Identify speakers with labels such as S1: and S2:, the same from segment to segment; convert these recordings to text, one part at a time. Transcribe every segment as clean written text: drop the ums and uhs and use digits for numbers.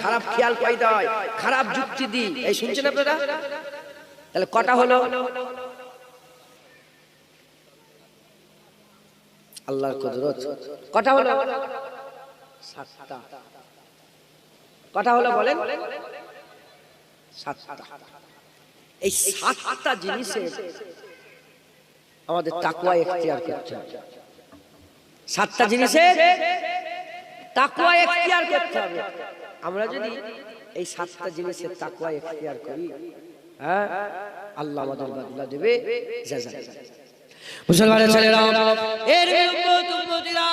S1: খারাপ খেয়াল পয়দা হয়, খারাপ যুক্তি দিই। এই শুনছেন আপনারা? তাহলে কটা হলো? আল্লাহর কুদরত। কটা হলো? 7টা। কটা হলো বলেন? 7টা। এই 7টা জিনিসে আমাদের তাকওয়া ইখতিয়ার করতে হবে। 7টা জিনিসে তাকওয়া ইখতিয়ার করতে হবে। আমরা যদি এই 7টা জিনিসের তাকওয়া ইখতিয়ার করি, হ্যাঁ, আল্লাহ আমাদের বদলা দেবে। মুসলমানের ছেলেরা, এর উম্মতিরা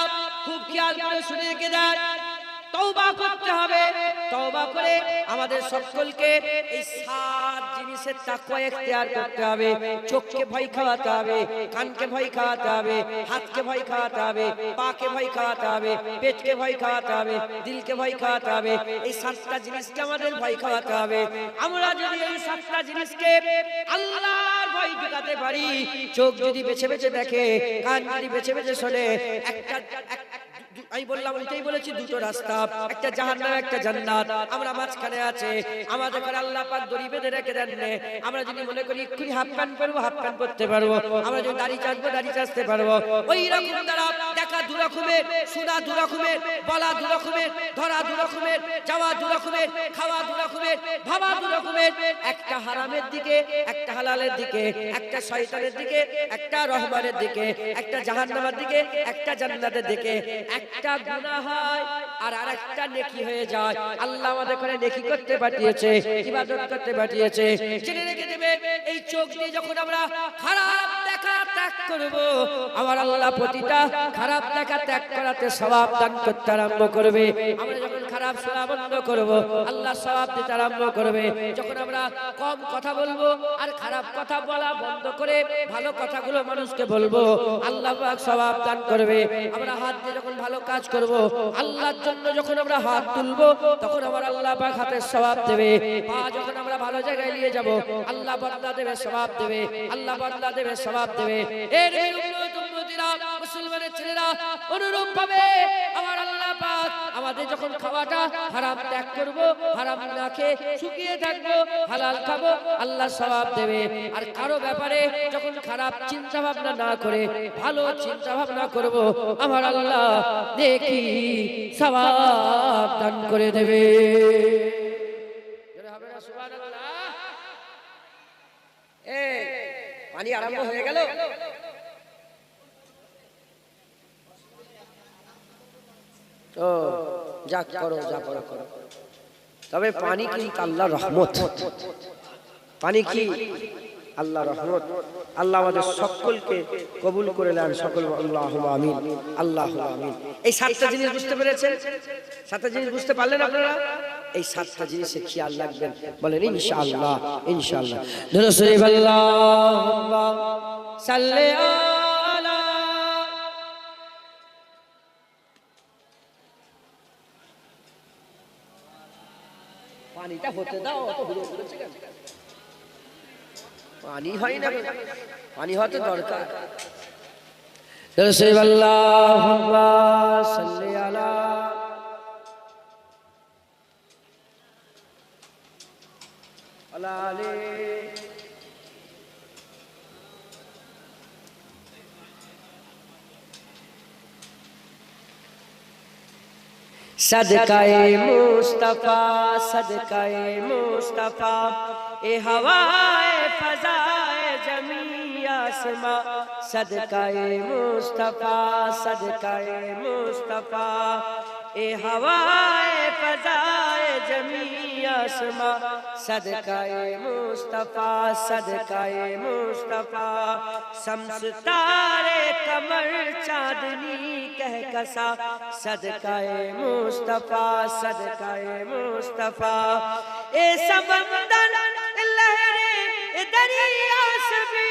S1: খুব খেয়াল করে শুনে রেখে দেন, তওবা করতে হবে। তওবা করে আমাদের সকলকে এই 7 জিনিসের তাকওয়া ইখতিয়ার করতে হবে। চোখকে ভয় খাওয়াতে হবে, কানকে ভয় খাওয়াতে হবে, হাতকে ভয় খাওয়াতে হবে, পাকে ভয় খাওয়াতে হবে, পেটকে ভয় খাওয়াতে হবে, দিলকে ভয় খাওয়াতে হবে। এই 7টা জিনিসকে আমাদের ভয় খাওয়াতে হবে। আমরা যদি এই 7টা জিনিসকে আল্লাহর ভয় ঢুকাতে পারি, চোখ যদি বেছে বেছে দেখে, কান যদি বেছে বেছে শোনে, আমি বললাম, ওইটাই বলেছি, দুটো রাস্তা, একটা জাহান্নাম, একটা জান্নাত। আমরা মাঝখানে আছে। আমাদের করে আল্লাহ পাক দড়ি বেঁধে রেখে দেন। আমরা যদি মনে করি এক্ষুনি হাফ প্যান্ট পরবো, হাফ প্যান্ট পরতে পারবো। আমরা যদি দাড়ি চাঁচবো, দাড়ি চাঁচতে পারবো। ওই রকম দ্বারা দেখা দু রকমের, শোনা দু রকমের, বলা দু রকমের, ধরা দু রকমের, যাওয়া দু রকমের, খাওয়া দু রকমের, ভাবা দু রকমের। একটা হারামের দিকে, একটা হালালের দিকে, একটা শয়তানের দিকে, একটা রহমানের দিকে, একটা জাহান্নামের দিকে, একটা জান্নাতের দিকে। একটা গুনাহ হয় আর আরেকটা নেকি হয়ে যায়। আল্লাহ আমাদের করে নেকি করতে পাঠিয়েছে, ইবাদত করতে পাঠিয়েছে। জেনে রেখে দেবে, এই চোখ দিয়ে যখন আমরা খারাপ দেখা ত্যাগ করব, আমার আল্লাহ প্রতিটা খারাপ দেখা ত্যাগ করাতে সওয়াব দান করতে আরম্ভ করবে। আমরা যখন খারাপ শোনা বন্ধ করব, আল্লাহ সওয়াব দিতে আরম্ভ করবে। যখন আমরা কম কথা বলবো আর খারাপ কথা বলা বন্ধ করে ভালো কথাগুলো মানুষকে বলবো, আল্লাহ পাক সওয়াব দান করবে। আমরা হাত দিয়ে যখন ভালো কাজ করব, আল্লাহর জন্য যখন আমরা হাত তুলবো, তখন আমার আল্লাহ পাক হাতের সওয়াব দেবে। পা যখন আমরা ভালো জায়গায় নিয়ে যাব, আল্লাহ বদলা দেবে, সওয়াব দেবে। আল্লাহ বদলা দেবে, সওয়াব দেবে। এর উম্মতিরা, মুসলমানের ছেলেরা, অনুরূপ ভাবে আমার আল্লাহ পাক আমাদের যখন খাওয়াটা হারাম ত্যাগ করব, হারাম না খেয়ে শুকিয়ে থাকবো, হালাল খাবো, আল্লাহ সওয়াব দেবে। আর কারো ব্যাপারে যখন খারাপ চিন্তা ভাবনা না করে ভালো চিন্তা ভাবনা করব, আমার আল্লাহ দেখি সওয়াব দান করে দেবে। পানি আরম্ভ হয়ে গেল। ও যা করো, যা করো করো। তবে পানি কি আল্লাহর রহমত, পানি কি আল্লাহর রহমত। আল্লাহ আমাদের সকলকে কবুল করে নেন, সকল আল্লাহুম্মা আমিন, আল্লাহুম্মা আমিন। এই 7টা জিনিস বুঝতে পেরেছেন? 7টা জিনিস বুঝতে পারলেন আপনারা? এই 7টা জিনিসে খেয়াল রাখবেন, বলেন ইনশাআল্লাহ, ইনশাআল্লাহ। দুরূদ শরীফ, আল্লাহুম্মা সাল্লি আলা। পানিটা হতে দাও, অত হুড়ো করেছে কেন? পানি হয় না, পানি হতে দরকার। দুরূদ শরীফ, আল্লাহুম্মা সাল্লি আলা। আলালে सदकाए मुस्तफा, सदकाए मुस्तफा, ए हवाए फजाए जमी आसमां, सदकाए मुस्तफा, सदकाए मुस्तफा, ए हवाए फजाए जमी आसमां, सदकाए मुस्तफा, सदकाए मुस्तफा। शम्स तारे कमर चांदनी कहकसा, सदकाए मुस्तफा, सदकाए मुस्तफा। ए समंदर लहरे, ए दरिया सभी,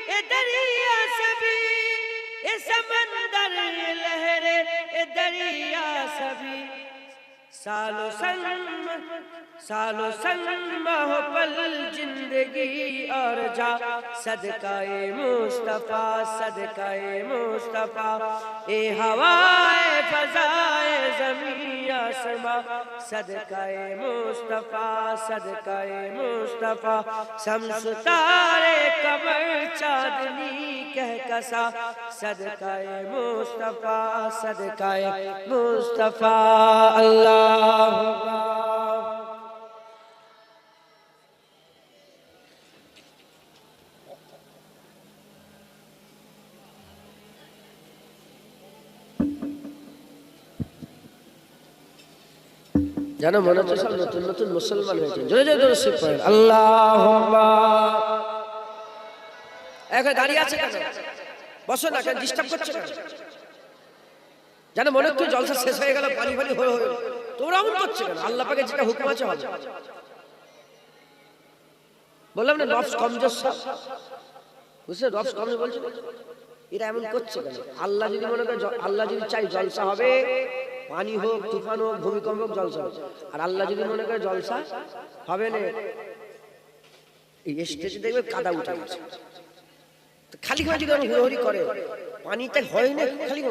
S1: ए दरिया सभी, ए समंदर लहरे, ए दरिया सभी, सालो संग महफल जिंदगी और जा सदकाए मुस्तफा सदकाए मुस्तफा ए हवाए फजाए ज़मीं आसमां सदकाए मुस्तफा सदकाए मुस्तफा शम्स तारे कमर चांदनी कहकसा सदकाए मुस्तफा अल्लाह জানো মনে হচ্ছে সব নতুন নতুন মুসলমান হয়েছে জোরে জোরে দরুদ পড়েন আল্লাহুম্মা এখন দাঁড়িয়ে আছে কেন বসো না কেন ডিস্টার্ব করছো কেন জানো মনে হচ্ছে জলসা শেষ হয়ে গেল পানি পানি হয়ে হয়ে তোমরা এমন করছো কেন আল্লাহ পাকের যেটা হুকুম আছে হবে বললাম না নফস কমজোর সব বুঝছো নফস কমজোর বলছো এরা এমন করছে কেন আল্লাহ যদি মনে করে আল্লাহ যদি চাই জলসা হবে পানি হোক তুফান হোক ভূমিকম্প হোক জলসা আর আল্লাহ যদি মনে করে জলসা হবে না এই স্টেজে দেখবে কাদা উঠে গেছে খালি খালি যদি হুড়োহুড়ি করে পানিতে হয় না খালি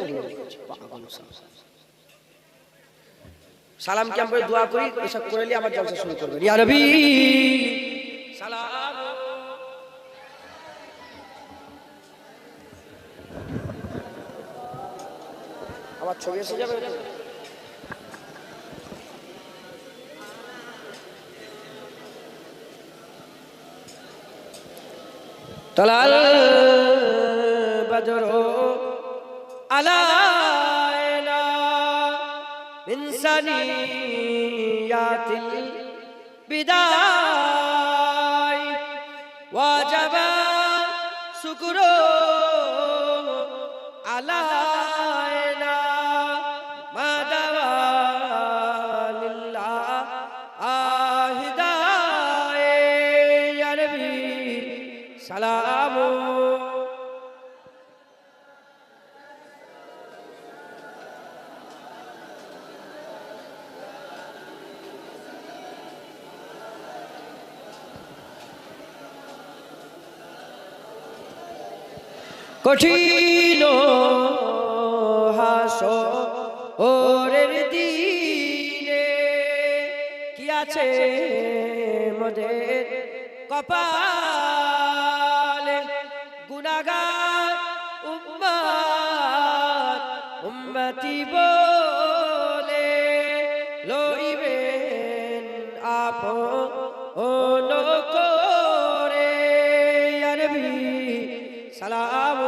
S1: সালাম কি আমরা দোয়া করি এসব করে নিয়ে আবার জলসা শুরু করবে ইয়া নবী সালাম আবার ছবি এসে যাবে طلع البدر علينا من ثنيات البداء وجب شكر علينا ما دعا لله هداية يا نبي سلام কঠিন হাসরের দিনে কি আছে মোদের কপালে গুনাহগার উম্মতি বলে লইবেন আপন করে ইয়া নবী সালাম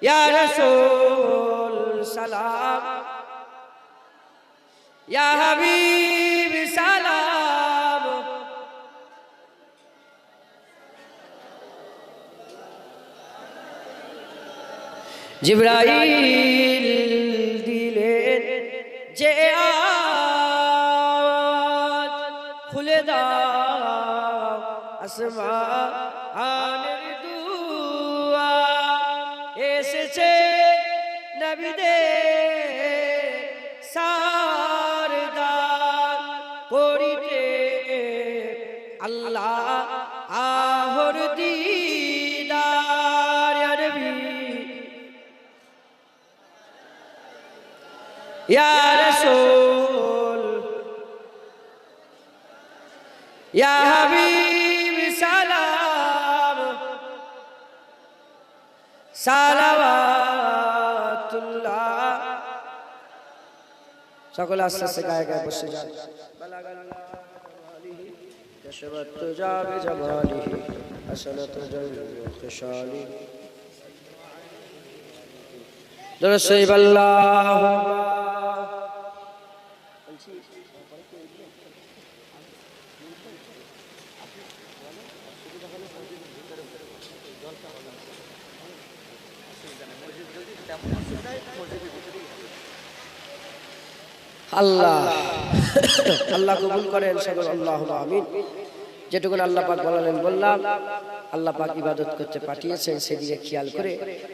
S1: ইয়া রাসূল সালাম ইয়া হাবিব সালাম জিবরাইল দিলেন যে আওয়াজ খুলে দাও আসমানের দুয়ার এসেছে নবীদের সারদার করিতে আল্লাহ আহর দিদার ইয়া নবী ইয়া রাসূল ইয়া হাবিব সালাম সালাওয়াতুল্লাহ সকল আস্তে আস্তে গায়ে গায়ে বসে যান كشفت تجا بجماله حسنة جميع خشاله درسيب الله আল্লাহ আল্লাহ কবুল করেন সকল আল্লাহুম্মা আমিন যেটুকুন আল্লাহ পাক বলালেন বললাম। আল্লাহ পাক ইবাদত করতে পাঠিয়েছেন, সেদিকে খেয়াল করে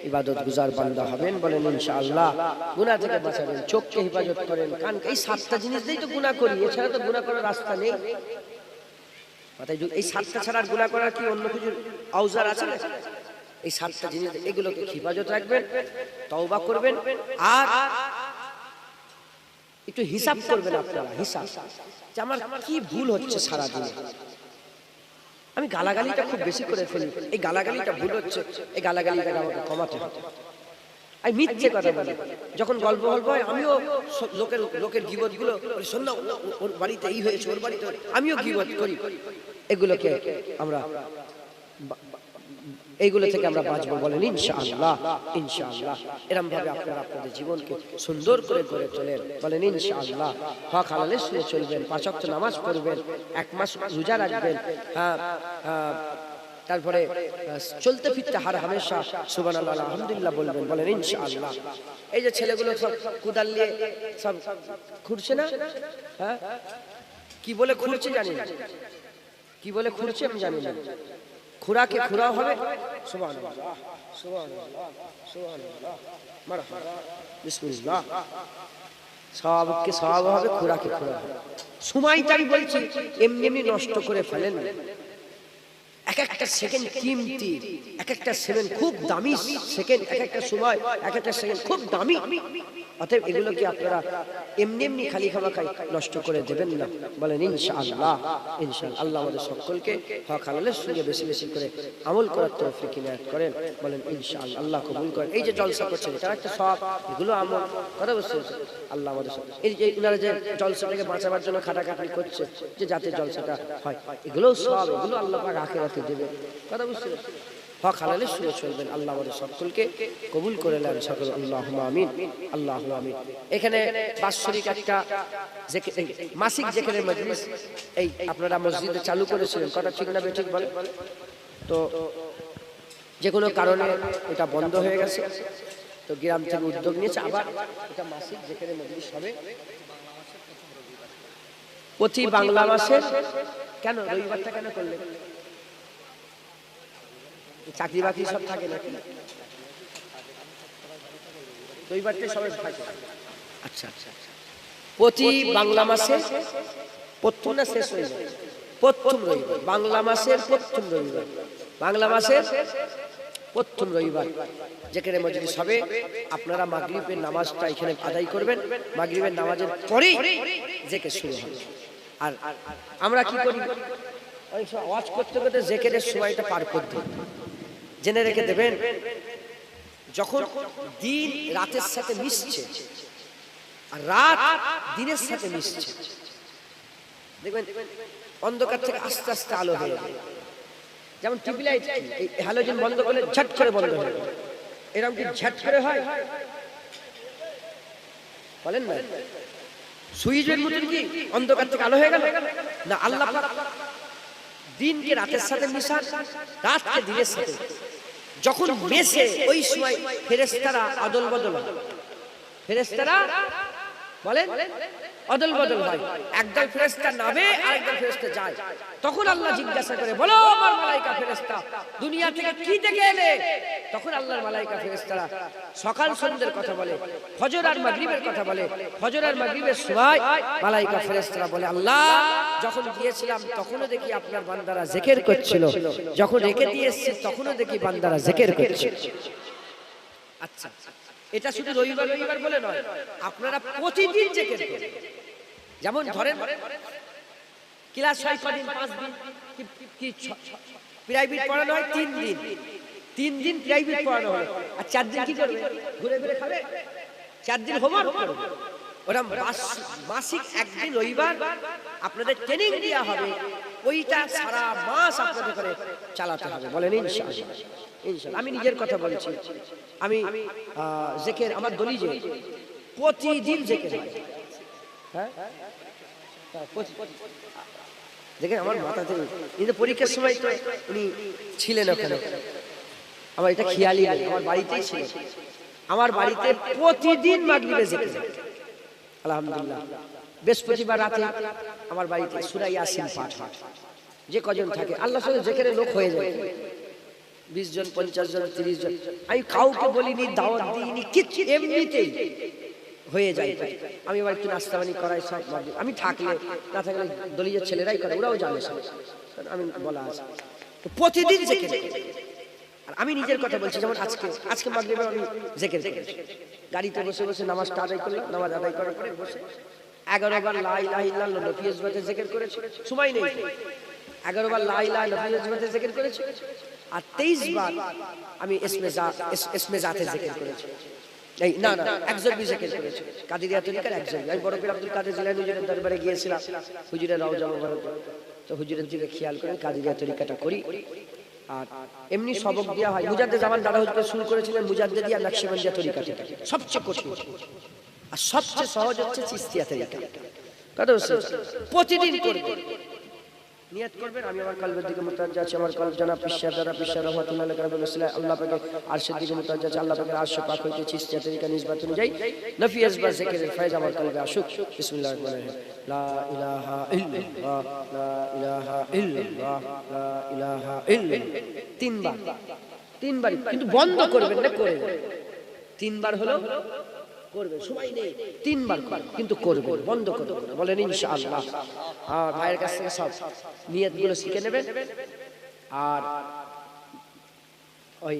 S1: ইবাদত গুজার বান্দা হবেন। বলেন ইনশাআল্লাহ। গুনাহ থেকে বাঁচাবেন, চোখকে হেফাজত করেন, কানকে, এই 7টা জিনিস দিয়েই তো গুনাহ করি, এছাড়া তো গুনাহ করার রাস্তা নেই। এই 7টা ছাড়া গুনাহ করার কি অন্য কিছু আউজার আছে না? এই 7টা জিনিস, এগুলোকে হেফাজত রাখবেন, তওবা করবেন, আর একটু হিসাব করবেন আপনারা, হিসাব যে আমার কি ভুল হচ্ছে সারা দিনে। আমি গালাগালিটা খুব বেশি করে ফেলি, এই গালাগালিটা ভুল হচ্ছে, এই গালাগালিটাকে আমাকে কমাতে হবে। আমি মিথ্যে কথা বলি, যখন গল্প হয় আমিও লোকের গীবত গুলো শোন না, ওর বাড়িতে এই হয়েছে, ওর বাড়িতে, আমিও গীবত করি। এগুলোকে আমরা, এইগুলো থেকে আমরা বাঁচবো। বলেন ইনশাআল্লাহ। ইনশাআল্লাহ এরকম ভাবে আপনারা আপনাদের জীবনকে সুন্দর করে গড়ে তোলেন। বলেন ইনশাআল্লাহ। হক হালালে শুনে চলবেন, 5 ওয়াক্ত নামাজ পড়বেন, 1 মাস রোজা রাখবেন, তারপরে চলতে ফিরতে হার হামেশা সুবহানাল্লাহ আলহামদুলিল্লাহ বলবেন। বলেন ইনশাআল্লাহ। এই যে ছেলেগুলো সব কুদাল নিয়ে সব ঘুরছে না, হ্যাঁ, কি বলে ঘুরছে জানি না, কি বলে ঘুরছে আমি জানি না। খুরাকে খুরাও হবে, সুবহানাল্লাহ সুবহানাল্লাহ সুবহানাল্লাহ মারহাবা বিসমিল্লাহ। সওয়াবকে সওয়াব হবে, খুরাকে খুরা হবে। সময়টা আমি বলছি এমনি এমনি নষ্ট করে ফেলেন। এক একটা সেকেন্ড কিমতি, এক একটা সেকেন্ড খুব দামি সেকেন্ড, এক একটা সময়, এক একটা সেকেন্ড খুব দামি। অতএব এগুলোকে আপনারা এমনি এমনি খালি খামাখাই নষ্ট করে দেবেন না। বলেন ইনশাআল্লাহ। ইনশাআল্লাহ আল্লাহ আমাদের সকলকে হক হালালের সঙ্গে বেশি বেশি করে আমল করার তৌফিক ইনায়াত করেন। বলেন ইনশাআল্লাহ। আল্লাহ কবুল করেন। এই যে জলসা করছেন, এটা একটা সওয়াব, এগুলো আমল কথা বুঝতে আল্লাহ আমাদের সব, এই যে আপনারা যে জলসা থেকে বাঁচাবার জন্য খাটাখাটনি করছে, যে যাতে জলসাটা হয়, এগুলোও সওয়াব, এগুলো আল্লাহ পাক আখিরাতে দেবে। কথা বুঝতে হক হালালে শুনে চলবেন। আল্লাহ আমাদের সকলকে কবুল করে নেন সকল। আল্লাহুম্মা আমিন, আল্লাহুম্মা আমিন। এখানে বাৎসরিক একটা মাসিক জিকিরের মজলিস এই আপনারা মসজিদে চালু করেছিলেন, কথা ঠিক না বেঠিক বলেন? তো যে কোনো কারণে এটা বন্ধ হয়ে গেছে, তো গ্রাম থেকে উদ্যোগ নিয়েছে আবার এটা মাসিক জিকিরের মজলিস হবে প্রতি বাংলা মাসের। কেন রবিবারটা কেন করলেন? চাকরি বাকরি সব থাকে নাকি? রবিবারটাই সবাই থাকে। আচ্ছা আচ্ছা, প্রতি বাংলা মাসে প্রথম না শেষ হয়ে যায়, প্রথম রবিবার, বাংলা মাসের প্রথম রবিবার, বাংলা মাসের প্রথম রবিবার যেখানে মজলিস হবে। আপনারা মাগরিবের নামাজটা এখানে আদায় করবেন, মাগরিবের নামাজের পরেই জিকির শুরু হবে। আর আমরা কি করি, অনেক সময় ওয়াজ করতে করতে জিকিরের সময়টা পার করে দিই। জেনে রেখে দেবেন, যখন দিন রাতের সাথে মিশছে আর রাত দিনের সাথে মিশছে, দেখবেন অন্ধকার থেকে আস্তে আস্তে আলো হয়ে যাবে। যেমন টিভি লাইট হ্যালোজেন বন্ধ করলে ঝট করে বন্ধ হয়ে যাবে, এরকম কি ঝট করে হয়? বলেন না, সুইচের মতন কি অন্ধকার থেকে আলো হয়ে গেল না? আল্লাহ দিনকে রাতের সাথে মিশান, রাতকে দিনের সাথে যখন মেশে, ওই সময় ফেরেশতারা অদল বদল হয়। ফেরেশতারা বলেন অদল বদল হয়, একদল ফেরেশতা নামে আরেকদল ফেরেশতা যায়। তখন আল্লাহ জিজ্ঞাসা করে, বলো আমার মালাইকা ফেরেশতা দুনিয়া থেকে কি দেখে এলে? তখন আল্লাহর মালাইকা ফেরেশতারা সকাল সন্ধ্যের কথা বলে, ফজর আর মাগরিবের কথা বলে। ফজর আর মাগরিবের সময় মালাইকা ফেরেশতারা বলে, আল্লাহ যখন গিয়েছিলাম তখনও দেখি আপনার বান্দারা জিকির করছিল, যখন রেখে দিয়ে এসেছি তখনও দেখি বান্দারা জিকির করছে। আচ্ছা, এটা শুধু রবিবার রবিবার বলে নয়, আপনারা প্রতিদিন জিকির করুন। যেমন ধরেন ক্লাস হয় কদিন, 5 দিন কি প্রাইভেট পড়ানো হয় 3 দিন, 3 দিন প্রাইভেট পড়ানো হয়, আর 4 দিন কি করবে? ঘুরে ঘুরে খাবে। 4 দিন হোমওয়ার্ক করবে। ওরা মাসিক একদিন রবিবার আপনাদের ট্রেনিং দেওয়া হবে, ওইটা সারা মাস আপনাদের করে চালাতে হবে। বলেন ইনশাআল্লাহ। ইনশাআল্লাহ আমি নিজের কথা বলছি, আমি জিকির আমার দলিজে প্রতিদিন জিকির হয়। হ্যাঁ দেখেন আমার মাথাতে কিন্তু পরীক্ষার সময় তো উনি ছিলেন ওখানে, আমার এটা খেয়ালই নেই, আমার বাড়িতেই ছিলেন। আমার বাড়িতে প্রতিদিন মাগরিবে জিকির, আলহামদুলিল্লাহ। বৃহস্পতিবার রাতে আমার বাড়িতে সূরা ইয়াসিন পাঠ হয়, যে কজন থাকে আল্লাহর সাথে যেখানে লোক হয়ে যায় 20 জন 50 জন 30 জন আমি কাউকে বলিনি দাওয়াত দিইনি কিছু এমনিতেই হয়ে যায় আমি আবার একটু নাস্তা পানি করাই সব আমি থাকলে না থাকলে দলীয় ছেলেরাই করে ওরাও জানে সব আমি বলা আছে তো প্রতিদিন জিকির আর আমি নিজের কথা বলছি যেমন আজকে মাগরিবে আমি জিকির করেছি গাড়িতে বসে বসে নামাজটা আদায় করলাম নামাজ আদায় করার পরে বসে 11 বার লা ইলাহা ইল্লাল্লাহ নফিস বাতে জিকির করেছি সময় নেই 11 বার লা ইলাহা ইল্লাল্লাহ নফিস বাতে জিকির করেছি আর 23 বার আমি ইসমে জাতে জিকির করেছি এই না একজন জিকির করেছি কাদেরিয়া তরিকার একজন আমি বড় পীর আব্দুল কাদের জিলানী হুজুরের দরবারে গিয়েছিলাম হুজুরের রওজা মোবারক তো হুজুরের দিকে খেয়াল করে কাদেরিয়া তরিকাটা করি আর এমনি সবক দেওয়া হয় মুজাদ্দেদ জামান দাদা হুজুর শুরু করেছিলেন মুজাদ্দেদিয়া নকশবন্দিয়া তরিকাটা সবচেয়ে কঠিন আর সবচেয়ে সহজ হচ্ছে চিশতিয়া তরিকা কথা বুঝছেন প্রতিদিন করবেন নিয়ত করবেন আমি আমার কলবের দিকে মুতাওয়াজ্জা আছি আমার কলব জনাব পিশার দাদা পিশার রহমাতুল্লাহ আলাইহি রাব্বুল ইসলাম আল্লাহ পাকের আরশের দিকে মুতাওয়াজ্জা আছে আল্লাহ পাকের আরশ পাক হইতে চিশতিয়া তরিকা নিসবত অনুযায়ী নফিয়াস বা জিকিরের ফয়জ আমার কলবে আসুক বিসমিল্লাহির রহমানির রহিম লা ইলাহা ইল্লাল্লাহ লা ইলাহা ইল্লাল্লাহ লা ইলাহা ইল্লাল্লাহ তিনবার কিন্তু বন্ধ করবেন না করে তিনবার হলো করবেন সময় নেই তিনবার কিন্তু করবেন বন্ধ করবেন না বলেন ইনশাআল্লাহ আর ভাইয়ের কাছ থেকে সব নিয়তগুলো শিখে নেবেন আর ওই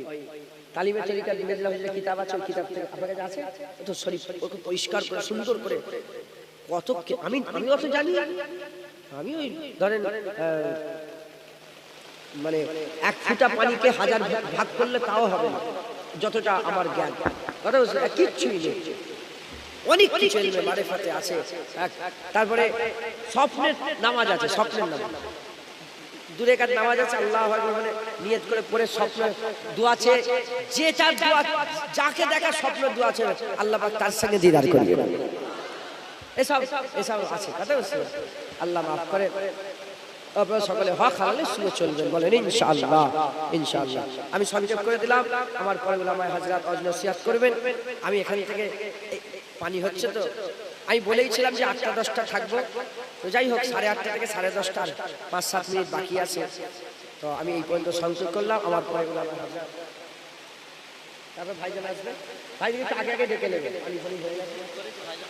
S1: তালিমে তরিকার মেজলা হুজুরের কিতাব আছে ওই কিতাব থেকে আপনার কাছে আছে তো শরীফ ওকে পরিষ্কার করে সুন্দর করে কত আমি অত জানি আমি ওই ধরেন মানে এক ফোঁটা পানিকে 1000 ভাগ করলে তাও হবে না যতটা আমার জ্ঞান কথা বুঝছেন কিচ্ছুই নেই অনেক কিছু ইলমে মারিফাতে আছে তারপরে স্বপ্নের নামাজ আছে স্বপ্নের নামাজ দূরে কার নামাজ আছে আল্লাহু আকবার বলে নিয়ত করে পড়ে স্বপ্ন দোয়া আছে যেটা দোয়া যাকে দেখা স্বপ্ন দোয়া আছে আল্লাহ পাক তার সঙ্গে দিদার করবে এসব আছে কথা বুঝছেন আল্লাহ মাফ করে আপনারা সকলে হক হালালে শুনে চলবেন বলেন ইনশাআল্লাহ ইনশাআল্লাহ আমি সংক্ষেপ করে দিলাম আমার পরে উলামায়ে হযরত নসিহত করবেন আমি এখান থেকে পানি হচ্ছে তো আমি বলেইছিলাম যে 8টা 10টা থাকবো তো যাই হোক 8:30 থেকে 10:30 5-7 মিনিট বাকি আছে তো আমি এই পর্যন্ত সংক্ষেপ করলাম আমার পরে উলামায়ে হযরত তারপর ভাইজান আসবে ভাইজান একটু আগে ডেকে নেবেন পানি হয়ে গেছে ভাইজান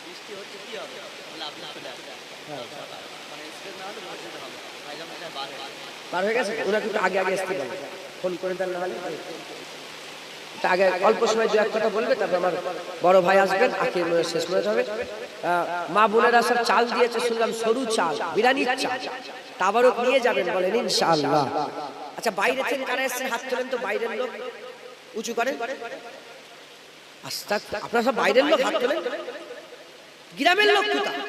S1: বৃষ্টি হচ্ছে কি হবে বলে আপনি চলে আসবেন হ্যাঁ বার হয়ে গেছে ওনাকে একটু আগে আসতে বলেন ফোন করে দেন না হলে আগে অল্প সময় দু এক কথা বলবে তারপর আমার বড় ভাই আসবেন আখির মনে শেষ মনে হবে মা বোনেরা সব চাল দিয়েছে শুনলাম সরু চাল বিরিয়ানির চাল তাবারক নিয়ে যাবেন বলেন ইনশাআল্লাহ আচ্ছা বাইরে থেকে কারা এসেছেন হাত তোলেন তো বাইরের লোক উঁচু করেন আস্তে আপনারা সব বাইরের লোক হাত তোলেন গ্রামের লোক কোথায়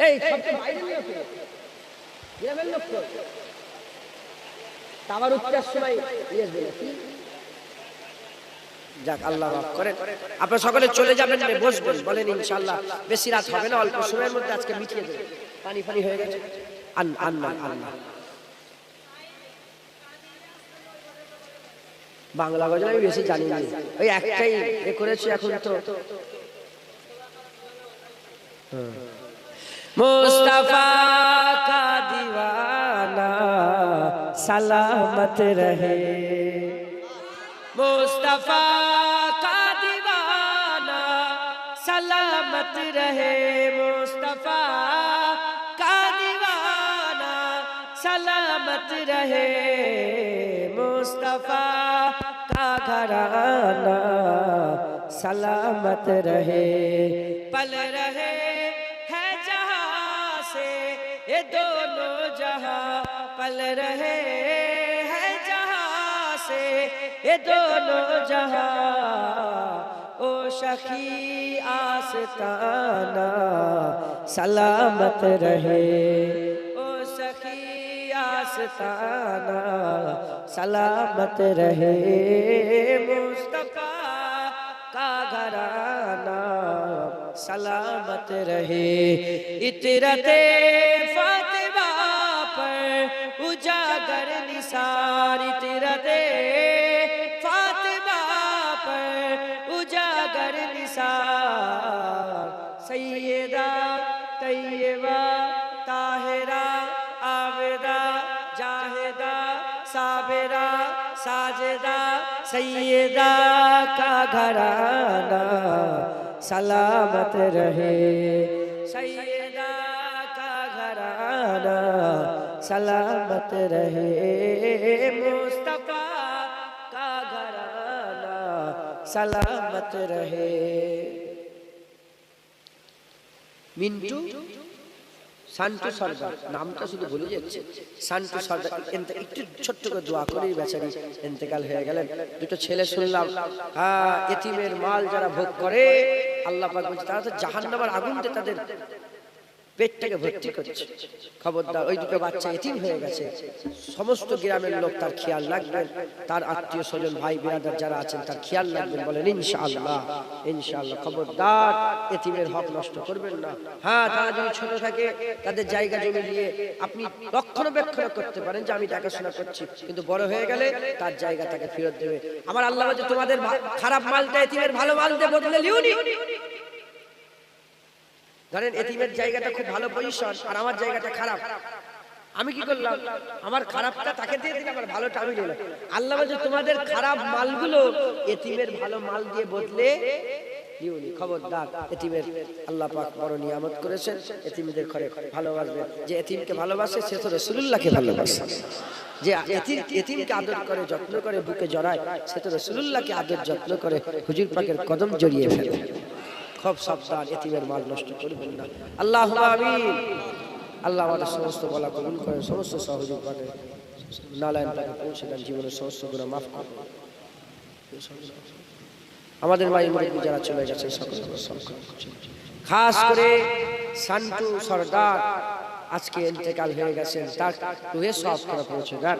S1: এই সব তো বাইরের লোক গ্রামের লোক তো তাবার উত্তর সময় যাক আল্লাহ মাফ করেন আপনারা সকলে চলে যাবেন বসবেন বলেন ইনশাআল্লাহ বেশি রাত হবে না অল্প সময়ের মধ্যে আজকে মিটিয়ে দেব পানি হয়ে গেছে আল্লাহ বাংলা গজল আমি বেশি জানি না ওই একটাই করেছি এখন তো मुस्तफा का दीवाना सलामत रहे मुस्तफा का दीवाना सलामत रहे मुस्तफा का दीवाना सलामत रहे मुस्तफा का घराना सलामत रहे पल रहे ये दोनों जहां पल रहे हैं जहां से ये दोनों जहां ओ सखी आस्ताना सलामत रहे ओ सखी आस्ताना सलामत रहे मुस्तफा का घराना सलामत रहे इतरते फातिमा पर उजागर निसार इतरते फातिमा पर उजागर निसार सैयदा तैयबा सैयदा का घराना सलामत रहे, सैयदा का घराना सलामत रहे, मुस्तफा का घराना सलामत रहे। मिंटू শান্তু সর্দার, নামটা শুধু ভুলে যাচ্ছে। শান্তু সর্দার একটু ছোট্ট করে দোয়া করে বেচারি ইন্তেকাল হয়ে গেলেন। দুটো ছেলে শুনলাম এতিমের মাল যারা ভোগ করে আল্লাহ পাক বলছে তারা তো জাহান্নামের আগুনতে তাদের পেটটাকে ভর্তি করছে। খবরদার, ওই দুটো বাচ্চা এতিম হয়ে গেছে। সমস্ত গ্রামের লোক তার খেয়াল রাখবেন, তার আত্মীয় স্বজন ভাই বিরাদার যারা আছেন তার খেয়াল রাখবেন, বলেন ইনশাআল্লাহ। ইনশাআল্লাহ খবরদার এতিমের হক নষ্ট করবেন না। হ্যাঁ, তারা যদি ছোট থাকে তাদের জায়গা জমি দিয়ে আপনি রক্ষণাবেক্ষণ করতে পারেন যে আমি দেখাশোনা করছি, কিন্তু বড় হয়ে গেলে তার জায়গা তাকে ফেরত দেবে। আমার আল্লাহ বলছে তোমাদের খারাপ মালটা এতিমের ভালো মাল দিয়ে বদলে লিওনি। ধরেন এতিমের জায়গাটা খুব ভালো পজিশন আর আমার জায়গাটা খারাপ, আমি কি করলাম? আমার খারাপটা তাকে দিয়ে দিলাম, আমার ভালোটা আমি নিলাম। আল্লাহ বলছে তোমাদের খারাপ মালগুলো এতিমের ভালো মাল দিয়ে বদলে লিওনি। খবরদার, এতিমের আল্লাহ পাক বড় নিয়ামত করেছেন, এতিমদের ঘরে ভালোবাসবেন। যে এতিমকে ভালোবাসে সে তো রাসূলুল্লাহকে ভালোবাসে। যে এতিমকে আদর করে যত্ন করে বুকে জড়ায় সে তো রাসূলুল্লাহকে আদর যত্ন করে হুজুর পাকের কদম জড়িয়ে ফেলে। খুব সাবধান, এতিমের মাল নষ্ট করবেন না। আল্লাহুম্মা আমিন। আল্লাহ আমাদের সমস্ত বলা কবুল করেন, সমস্ত সহযোগ পাকে নালায়ন তাকে পৌঁছে দেন, জীবনের সমস্ত গুনাহ মাফ করেন। আমাদের ভাই মুরব্বী যারা চলে গেছে সকলকে খাস করে শান্তু সরদার আজকে ইন্তেকাল হয়ে গেছেন, তার রূহে সওয়াব করে পৌঁছে দেন,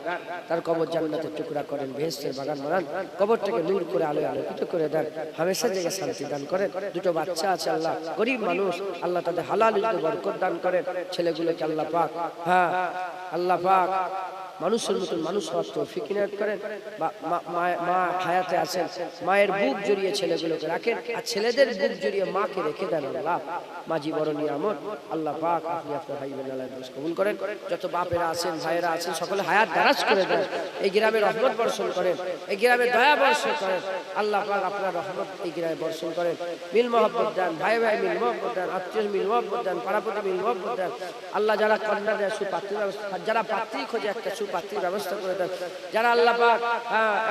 S1: তার কবর জান্নাতের টুকরা করেন, বেহেশতের বাগান বানান, কবরটাকে নূর করে আলোয় আলোকিত করে দেন, হামেশা জায়গায় শান্তি দান করেন। দুটো বাচ্চা আছে আল্লাহ, গরিব মানুষ, আল্লাহ তাদের হালাল রিজকে বরকত দান করেন। ছেলেগুলোকে আল্লাহ পাক, হ্যাঁ আল্লাহ পাক মানুষের মতন মানুষ হওয়ার তৌফিক ইনায়াত করেন। মা হায়াতে আছেন, মায়ের বুক জড়িয়ে ছেলেগুলোকে রাখেন, আর ছেলেদের বুক জড়িয়ে মাকে রেখে দেন। আল্লাহ মাঝি বড় নিয়ামত, আল্লাহ পাক আপনি আপনার ভাই বোন আল্লাহ কবুল করেন। যত বাপেরা আছেন ভাইয়েরা আছেন সকলে হায়াত দারাজ করে দেন, এই গ্রামে রহমত বর্ষণ করেন, এই গ্রামে দয়া বর্ষণ করেন। আল্লাহ পাক আপনার রহমত এই গ্রামে বর্ষণ করেন, মিল মহব্বত দেন, ভাই ভাই মিল মহব্বত দেন, আত্মীয় মিল মহব্বত দেন, পাড়াপতি মিল মহব্বত দেন। আল্লাহ যারা কন্যা দেয় সুপাত্রী ব্যবস্থা, যারা পাত্রী খোঁজে একটা সুপাত্রীর ব্যবস্থা করে দেন। যারা আল্লাহ পাক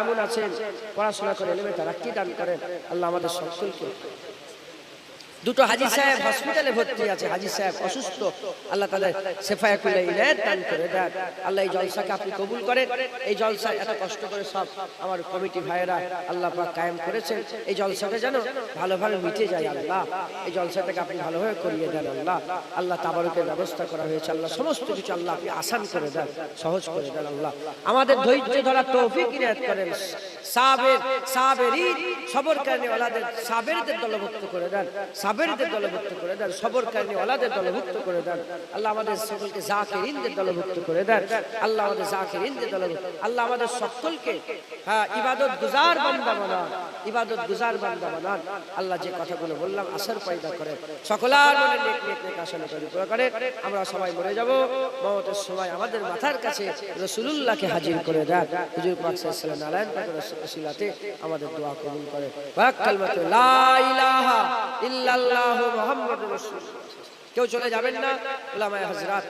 S1: এমন আছেন পড়াশোনা করে এলেমে তারা কি দান করেন। আল্লাহ আমাদের সকলকে, দুটো হাজী সাহেব হসপিটালে ভর্তি আছে, হাজী সাহেব অসুস্থ, আল্লাহ তাদের শেফায়ে ইনায়াত দান করে দেন। আল্লাহ এই জলসাকে আপনি কবুল করেন। এই জলসা এত কষ্ট করে সব আমার কমিটি ভাইয়েরা আল্লাহ পাক কায়েম করেছেন, এই জলসাটা যেন ভালোভাবে মিটে যায়। আল্লাহ এই জলসাটাকে আপনি ভালোভাবে করিয়ে দেন। আল্লাহ আল্লাহ তাবারুকের ব্যবস্থা করা হয়েছে, আল্লাহ সমস্ত কিছু আল্লাহ আপনি আসান করে দেন, সহজ করে দেন। আল্লাহ আমাদের ধৈর্য ধরার তৌফিক ইনায়াত করেন। সাবেরিন সবরকারী ওয়ালাদের, সাবেরদের দলভুক্ত করে দেন, সাবেরদের দলভুক্ত করে দেন, সবরকারী ওয়ালাদের দলভুক্ত করে দেন। আল্লাহ আমাদের সকলকে জাকিরিনদের দলভুক্ত করে দেন। আল্লাহ আমাদের জাকিরিনদের দলভুক্ত, আল্লাহ আমাদের সকলকে ইবাদত গুজার বান্দা বানান, ইবাদত গুজার বান্দা বানান। আল্লাহ যে কথাগুলো বললাম আসর পয়দা করেন, সকলের মনে নেক নেক নেক আশা পুরো করেন। আমরা সবাই মরে যাব, মওতের সময় আমাদের মাথার কাছে রাসূলুল্লাহকে হাজির করে দেন। হুজুর পাক সাল্লাল্লাহু আলাইহি ওয়াসাল্লাম নারায়ণ পাকের ওসিলাতে আমাদের দোয়া কবুল করে। পাক কালমাতু লা ইলাহা ইল্লাল্লাহু মুহাম্মাদুর রাসূলুল্লাহ। কেউ চলে যাবেন না, উলামায়ে হযরত।